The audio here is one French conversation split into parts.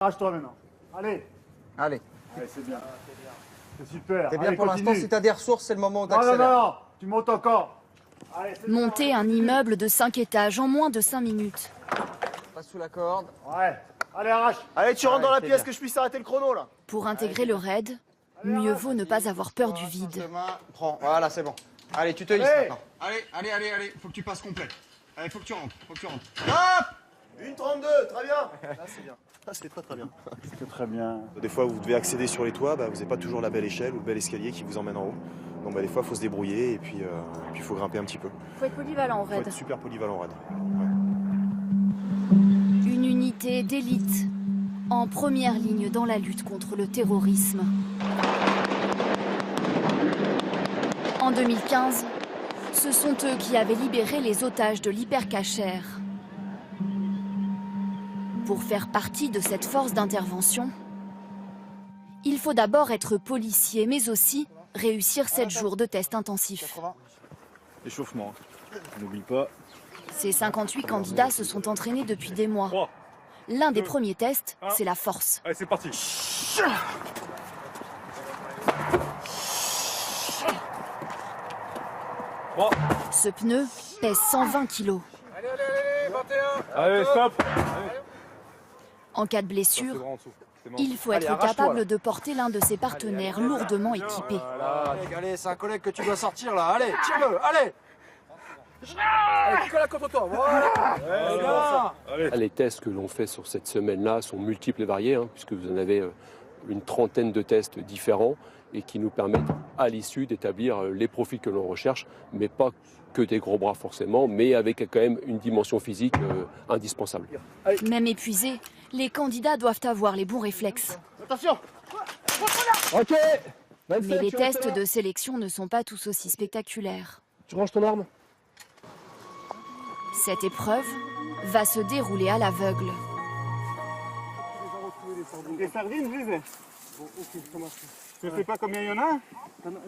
Arrache-toi maintenant. Allez. Allez. Allez, c'est bien. C'est super. T'es bien Allez, pour l'instant, si t'as des ressources, c'est le moment Non, non, d'accélérer. non, tu montes encore. Allez, Monter un immeuble de 5 étages en moins de 5 minutes. Passe sous la corde. Ouais. Allez, arrache. Allez, tu rentres dans la c'est pièce bien. que je puisse arrêter le chrono là. Pour intégrer le raid, mieux vaut ne pas avoir peur du vide. Prends, voilà, c'est bon. Allez, tu te hisses Allez. maintenant. Allez, faut que tu passes complet. Allez, faut que tu rentres, Hop 1,32, très bien. Là, c'est bien. Ah, c'est très bien. C'est très bien. Des fois, vous devez accéder sur les toits, vous n'avez pas toujours la belle échelle ou le bel escalier qui vous emmène en haut. Donc des fois, il faut se débrouiller et puis il faut grimper un petit peu. Faut être polyvalent en Il faut raid. être super polyvalent en raid. Une unité d'élite en première ligne dans la lutte contre le terrorisme. En 2015, ce sont eux qui avaient libéré les otages de l'hypercacher. Pour faire partie de cette force d'intervention, il faut d'abord être policier, mais aussi réussir 7 jours de tests intensifs. Échauffement, n'oublie pas. Ces 58 candidats se sont entraînés depuis des mois. 3. L'un des premiers tests, c'est la force. Allez, c'est parti. Ce pneu pèse 120 kilos. Allez, stop. En cas de C'est blessure, bon en dessous. C'est bon. il faut être capable de porter l'un de ses partenaires lourdement équipé. Allez, c'est un collègue que tu dois sortir là. Allez, tire-le, allez. Allez, colle contre toi, voilà. Allez. Les tests que l'on fait sur cette semaine-là sont multiples et variés, puisque vous en avez une trentaine de tests différents et qui nous permettent à l'issue d'établir les profils que l'on recherche, mais pas que des gros bras forcément, mais avec quand même une dimension physique indispensable. Même épuisés, les candidats doivent avoir les bons réflexes. Attention. Ok. Mais les tests de sélection ne sont pas tous aussi spectaculaires. Tu ranges ton arme. Cette épreuve va se dérouler à l'aveugle. Des sardines, je les ai. Je sais pas combien il y en a.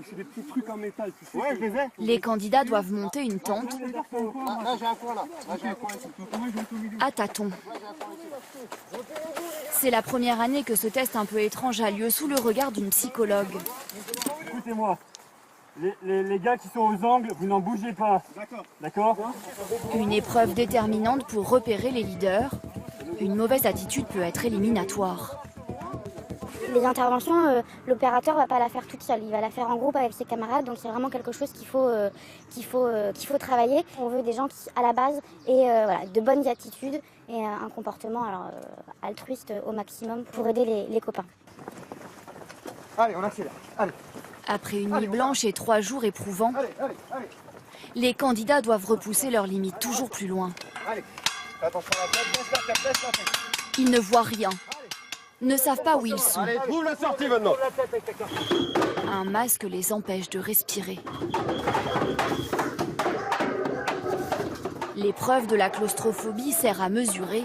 C'est des petits trucs en métal, tu sais. Ouais, je les ai. Les candidats doivent monter une tente Là, j'ai un coin là. Là, j'ai un coin ici. à tâtons. C'est la première année que ce test un peu étrange a lieu sous le regard d'une psychologue. Écoutez-moi. Les gars qui sont aux angles, vous n'en bougez pas. D'accord. Une épreuve déterminante pour repérer les leaders. Une mauvaise attitude peut être éliminatoire. Les interventions, l'opérateur ne va pas la faire toute seule, il va la faire en groupe avec ses camarades, donc c'est vraiment quelque chose qu'il faut travailler. On veut des gens qui, à la base, aient de bonnes attitudes et un comportement altruiste au maximum pour aider les copains. Allez, on accélère. Allez. Après une nuit blanche et 3 jours éprouvants, les candidats doivent repousser leurs limites toujours plus loin. Allez. Attention à la tête, laisse la tête. Ils ne voient rien, ne savent pas où ils sont. Allez, trouve la sortie maintenant. Un masque les empêche de respirer. L'épreuve de la claustrophobie sert à mesurer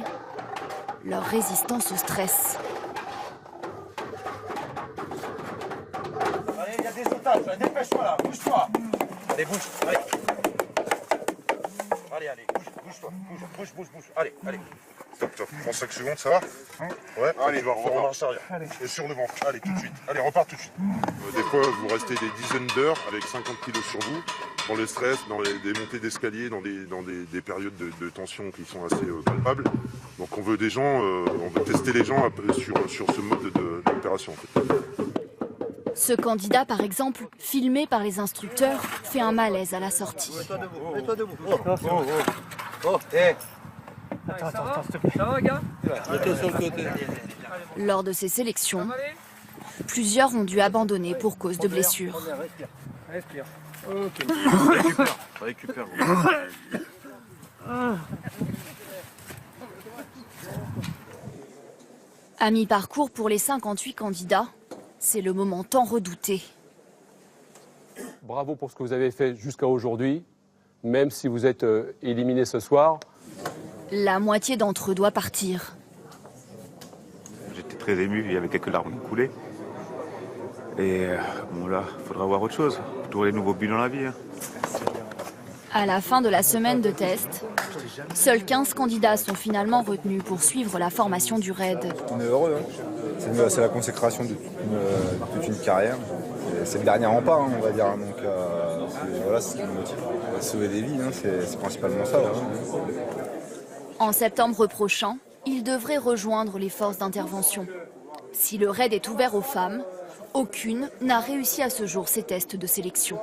leur résistance au stress. Allez, il y a des otages. Dépêche-toi là. Bouge-toi. Allez, bouge. Allez, bouge-toi. Bouge. Allez. Stop, prends 5 secondes, ça va? Ouais, allez, on marche arrière. Et sur le ventre, allez, tout de suite. Allez, repars tout de suite. Des fois, vous restez des dizaines d'heures avec 50 kilos sur vous, dans le stress, dans des montées d'escalier, dans des périodes de tension qui sont assez palpables. Donc on veut des gens, on veut tester les gens un peu sur ce mode d'opération. En fait. Ce candidat, par exemple, filmé par les instructeurs, fait un malaise à la sortie. Mets-toi debout. Attends, s'il te plaît. Ça va, gars? Mets-toi sur le côté. Lors de ces sélections, plusieurs ont dû abandonner pour cause de blessures. Respire. Récupère. À mi-parcours pour les 58 candidats, c'est le moment tant redouté. Bravo pour ce que vous avez fait jusqu'à aujourd'hui, même si vous êtes éliminé ce soir. La moitié d'entre eux doit partir. J'étais très ému, il y avait quelques larmes qui coulaient. Et bon là, il faudra voir autre chose. Toujours les nouveaux buts dans la vie. À la fin de la semaine de test, seuls 15 candidats sont finalement retenus pour suivre la formation du RAID. On est heureux, hein. C'est la consécration de toute une carrière. C'est le dernier rempart, hein, on va dire. Donc voilà, c'est ce qui nous motive. On va sauver des vies, hein, c'est principalement ça. Hein. En septembre prochain, ils devraient rejoindre les forces d'intervention. Si le RAID est ouvert aux femmes, aucune n'a réussi à ce jour ces tests de sélection.